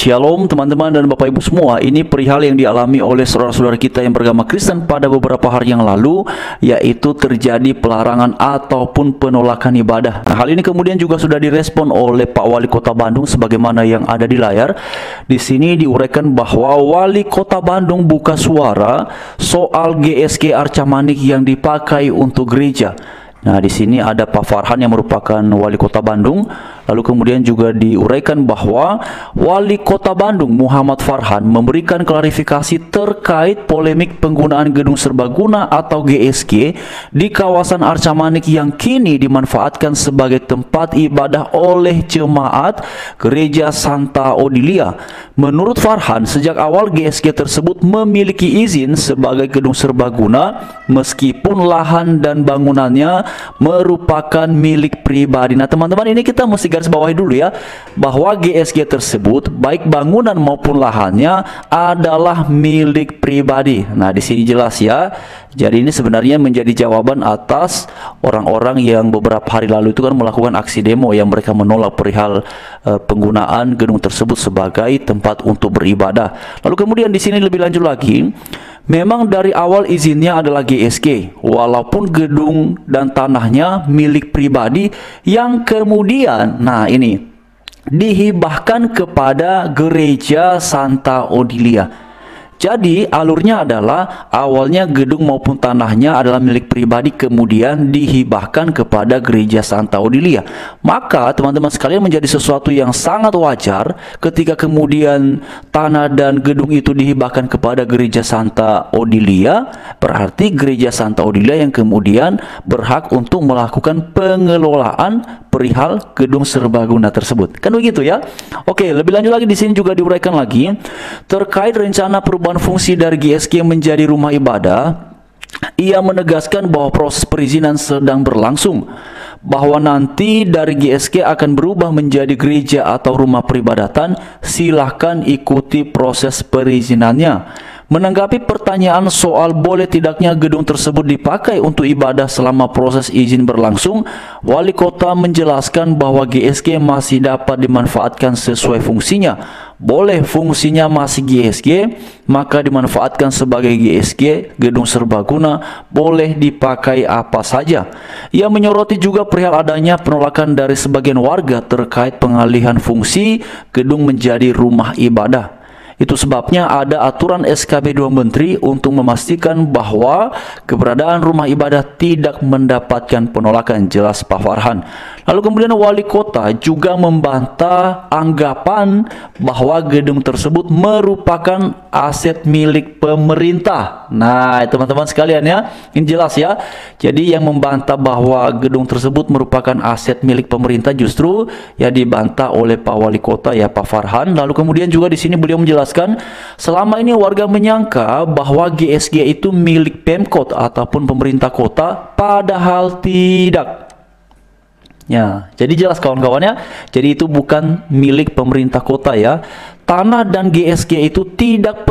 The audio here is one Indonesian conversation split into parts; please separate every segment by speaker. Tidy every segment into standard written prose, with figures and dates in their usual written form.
Speaker 1: Shalom teman-teman dan Bapak Ibu semua. Ini perihal yang dialami oleh saudara-saudara kita yang beragama Kristen pada beberapa hari yang lalu, yaitu terjadi pelarangan ataupun penolakan ibadah. Nah, hal ini kemudian juga sudah direspon oleh Pak Wali Kota Bandung sebagaimana yang ada di layar. Di sini diuraikan bahwa Wali Kota Bandung buka suara soal GSG Arca Manik yang dipakai untuk gereja. Nah, di sini ada Pak Farhan yang merupakan Wali Kota Bandung. Lalu kemudian juga diuraikan bahwa Wali Kota Bandung Muhammad Farhan memberikan klarifikasi terkait polemik penggunaan gedung serbaguna atau GSG di kawasan Arca Manik yang kini dimanfaatkan sebagai tempat ibadah oleh jemaat Gereja Santa Odilia. Menurut Farhan, sejak awal GSG tersebut memiliki izin sebagai gedung serbaguna meskipun lahan dan bangunannya merupakan milik pribadi. Nah, teman-teman, ini kita mesti garis bawahi dulu ya, bahwa GSG tersebut baik bangunan maupun lahannya adalah milik pribadi. Nah, di sini jelas ya. Jadi ini sebenarnya menjadi jawaban atas orang-orang yang beberapa hari lalu itu kan melakukan aksi demo yang mereka menolak perihal penggunaan gedung tersebut sebagai tempat untuk beribadah. Lalu kemudian di sini lebih lanjut lagi, memang dari awal izinnya adalah GSG, walaupun gedung dan tanahnya milik pribadi yang kemudian, nah ini, dihibahkan kepada Gereja Santa Odilia. Jadi alurnya adalah awalnya gedung maupun tanahnya adalah milik pribadi kemudian dihibahkan kepada Gereja Santa Odilia. Maka teman-teman sekalian menjadi sesuatu yang sangat wajar ketika kemudian tanah dan gedung itu dihibahkan kepada Gereja Santa Odilia. Berarti Gereja Santa Odilia yang kemudian berhak untuk melakukan pengelolaan perihal gedung serbaguna tersebut. Kan begitu ya? Oke, lebih lanjut lagi di sini juga diuraikan lagi terkait rencana perubahan fungsi dari GSG menjadi rumah ibadah. Ia menegaskan bahwa proses perizinan sedang berlangsung, bahwa nanti dari GSG akan berubah menjadi gereja atau rumah peribadatan. Silahkan ikuti proses perizinannya. Menanggapi pertanyaan soal boleh tidaknya gedung tersebut dipakai untuk ibadah selama proses izin berlangsung, Wali Kota menjelaskan bahwa GSG masih dapat dimanfaatkan sesuai fungsinya. Boleh fungsinya masih GSG, maka dimanfaatkan sebagai GSG, gedung serbaguna, boleh dipakai apa saja. Ia menyoroti juga perihal adanya penolakan dari sebagian warga terkait pengalihan fungsi gedung menjadi rumah ibadah. Itu sebabnya ada aturan SKB 2 Menteri untuk memastikan bahwa keberadaan rumah ibadah tidak mendapatkan penolakan, jelas Pak Farhan. Lalu kemudian Wali Kota juga membantah anggapan bahwa gedung tersebut merupakan aset milik pemerintah. Nah, teman-teman sekalian ya, ini jelas ya. Jadi yang membantah bahwa gedung tersebut merupakan aset milik pemerintah justru ya dibantah oleh Pak Wali Kota ya, Pak Farhan. Lalu kemudian juga di sini beliau menjelaskan selama ini warga menyangka bahwa GSG itu milik Pemkot ataupun pemerintah kota, padahal tidak. Ya, jadi jelas kawan-kawannya, jadi itu bukan milik pemerintah kota ya. Tanah dan GSG itu tidak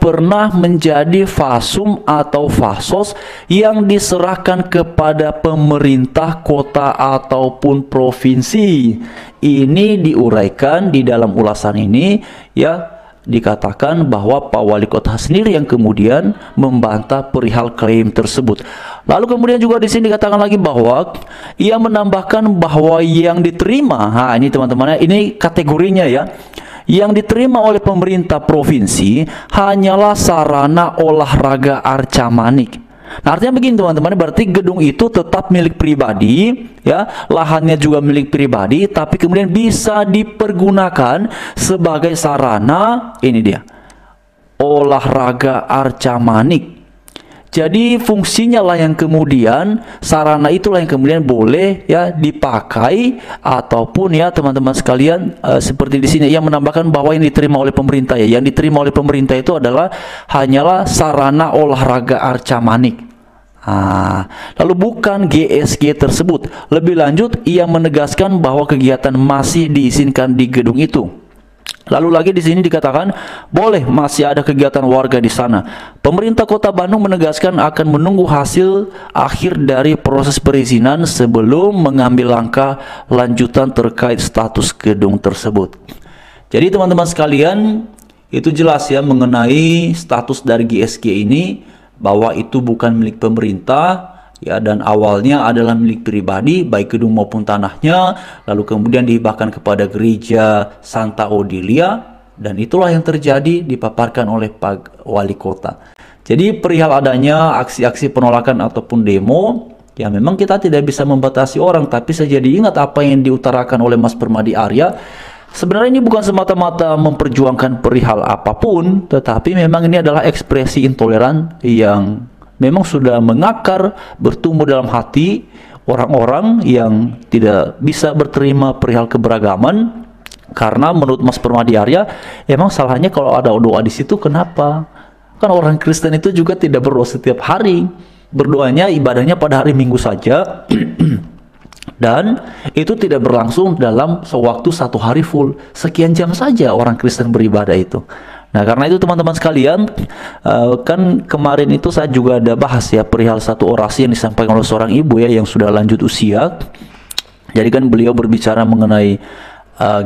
Speaker 1: pernah menjadi fasum atau fasos yang diserahkan kepada pemerintah kota ataupun provinsi. Ini diuraikan di dalam ulasan ini ya. Dikatakan bahwa Pak Wali Kota sendiri yang kemudian membantah perihal klaim tersebut. Lalu kemudian juga di sini dikatakan lagi bahwa ia menambahkan bahwa yang diterima, ini teman-teman, ini kategorinya ya, yang diterima oleh pemerintah provinsi hanyalah sarana olahraga Arca Manik. Nah, artinya begini teman-teman, berarti gedung itu tetap milik pribadi ya, lahannya juga milik pribadi, tapi kemudian bisa dipergunakan sebagai sarana, ini dia, olahraga Arca Manik. Jadi fungsinya lah yang kemudian, sarana itulah yang kemudian boleh ya dipakai, ataupun ya teman-teman sekalian seperti di sini ia menambahkan bahwa yang diterima oleh pemerintah ya, yang diterima oleh pemerintah itu adalah hanyalah sarana olahraga Arca Manik. Lalu bukan GSG tersebut. Lebih lanjut ia menegaskan bahwa kegiatan masih diizinkan di gedung itu. Lalu lagi di sini dikatakan boleh masih ada kegiatan warga di sana. Pemerintah Kota Bandung menegaskan akan menunggu hasil akhir dari proses perizinan sebelum mengambil langkah lanjutan terkait status gedung tersebut. Jadi teman-teman sekalian, itu jelas ya mengenai status dari GSG ini, bahwa itu bukan milik pemerintah ya, dan awalnya adalah milik pribadi, baik gedung maupun tanahnya, lalu kemudian dihibahkan kepada gereja Santa Odilia, dan itulah yang terjadi dipaparkan oleh Pak Wali Kota. Jadi perihal adanya aksi-aksi penolakan ataupun demo, ya memang kita tidak bisa membatasi orang, tapi saya jadi ingat apa yang diutarakan oleh Mas Permadi Arya. Sebenarnya ini bukan semata-mata memperjuangkan perihal apapun, tetapi memang ini adalah ekspresi intoleran yang memang sudah mengakar, bertumbuh dalam hati orang-orang yang tidak bisa berterima perihal keberagaman. Karena menurut Mas Permadi Arya, emang salahnya kalau ada doa di situ, kenapa? Kan orang Kristen itu juga tidak berdoa setiap hari. Berdoanya, ibadahnya pada hari Minggu saja. Dan itu tidak berlangsung dalam sewaktu 1 hari full. Sekian jam saja orang Kristen beribadah itu. Nah, karena itu teman-teman sekalian, kan kemarin itu saya juga ada bahas ya perihal satu orasi yang disampaikan oleh seorang ibu ya yang sudah lanjut usia. Jadi kan beliau berbicara mengenai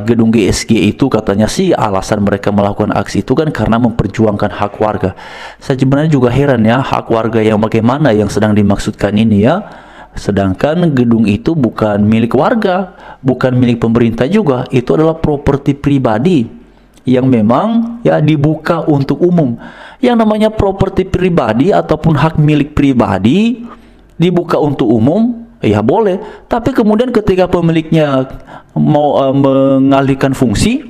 Speaker 1: gedung GSG itu, katanya sih alasan mereka melakukan aksi itu kan karena memperjuangkan hak warga. Saya sebenarnya juga heran ya, hak warga yang bagaimana yang sedang dimaksudkan ini ya. Sedangkan gedung itu bukan milik warga, bukan milik pemerintah juga, itu adalah properti pribadi yang memang ya dibuka untuk umum. Yang namanya properti pribadi ataupun hak milik pribadi dibuka untuk umum, ya boleh, tapi kemudian ketika pemiliknya mau mengalihkan fungsi,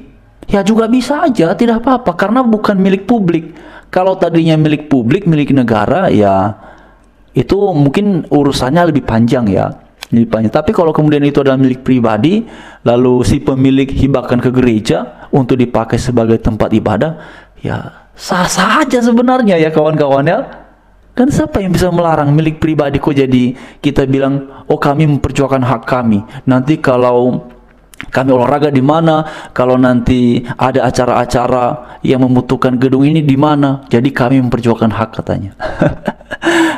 Speaker 1: ya juga bisa aja, tidak apa-apa, karena bukan milik publik. Kalau tadinya milik publik, milik negara, ya itu mungkin urusannya lebih panjang ya, lebih panjang. Tapi kalau kemudian itu adalah milik pribadi, lalu si pemilik hibahkan ke gereja untuk dipakai sebagai tempat ibadah, ya sah-sah aja sebenarnya ya kawan-kawan ya. Dan siapa yang bisa melarang milik pribadi kok jadi kita bilang, oh kami memperjuangkan hak kami. Nanti kalau kami olahraga di mana, kalau nanti ada acara-acara yang membutuhkan gedung ini di mana, jadi kami memperjuangkan hak katanya.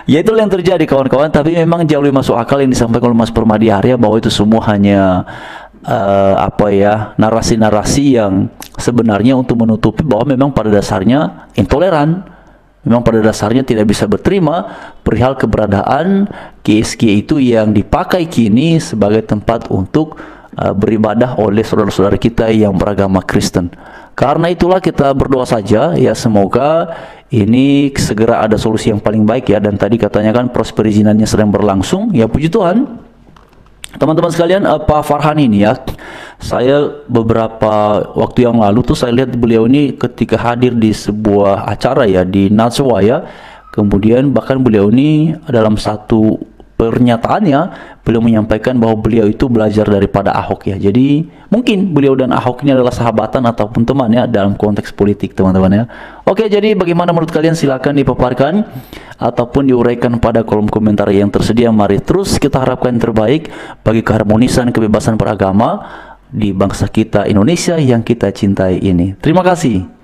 Speaker 1: Ya itulah yang terjadi kawan-kawan. Tapi memang jauh lebih masuk akal yang disampaikan oleh Mas Permadi Arya, bahwa itu semua hanya narasi-narasi yang sebenarnya untuk menutupi bahwa memang pada dasarnya intoleran. Memang pada dasarnya tidak bisa berterima perihal keberadaan GSG itu yang dipakai kini sebagai tempat untuk beribadah oleh saudara-saudara kita yang beragama Kristen. Karena itulah kita berdoa saja ya, semoga ini segera ada solusi yang paling baik ya. Dan tadi katanya kan proses perizinannya sedang berlangsung, ya puji Tuhan. Teman-teman sekalian, Pak Farhan ini ya, saya beberapa waktu yang lalu tuh saya lihat beliau ini ketika hadir di sebuah acara ya di Najwa ya. Kemudian bahkan beliau ini dalam satu pernyataannya beliau menyampaikan bahwa beliau itu belajar daripada Ahok ya. Jadi mungkin beliau dan Ahok ini adalah sahabatan ataupun teman ya dalam konteks politik teman-teman ya. Oke, jadi bagaimana menurut kalian? Silakan dipaparkan ataupun diuraikan pada kolom komentar yang tersedia. Mari terus kita harapkan yang terbaik bagi keharmonisan kebebasan beragama di bangsa kita Indonesia yang kita cintai ini. Terima kasih.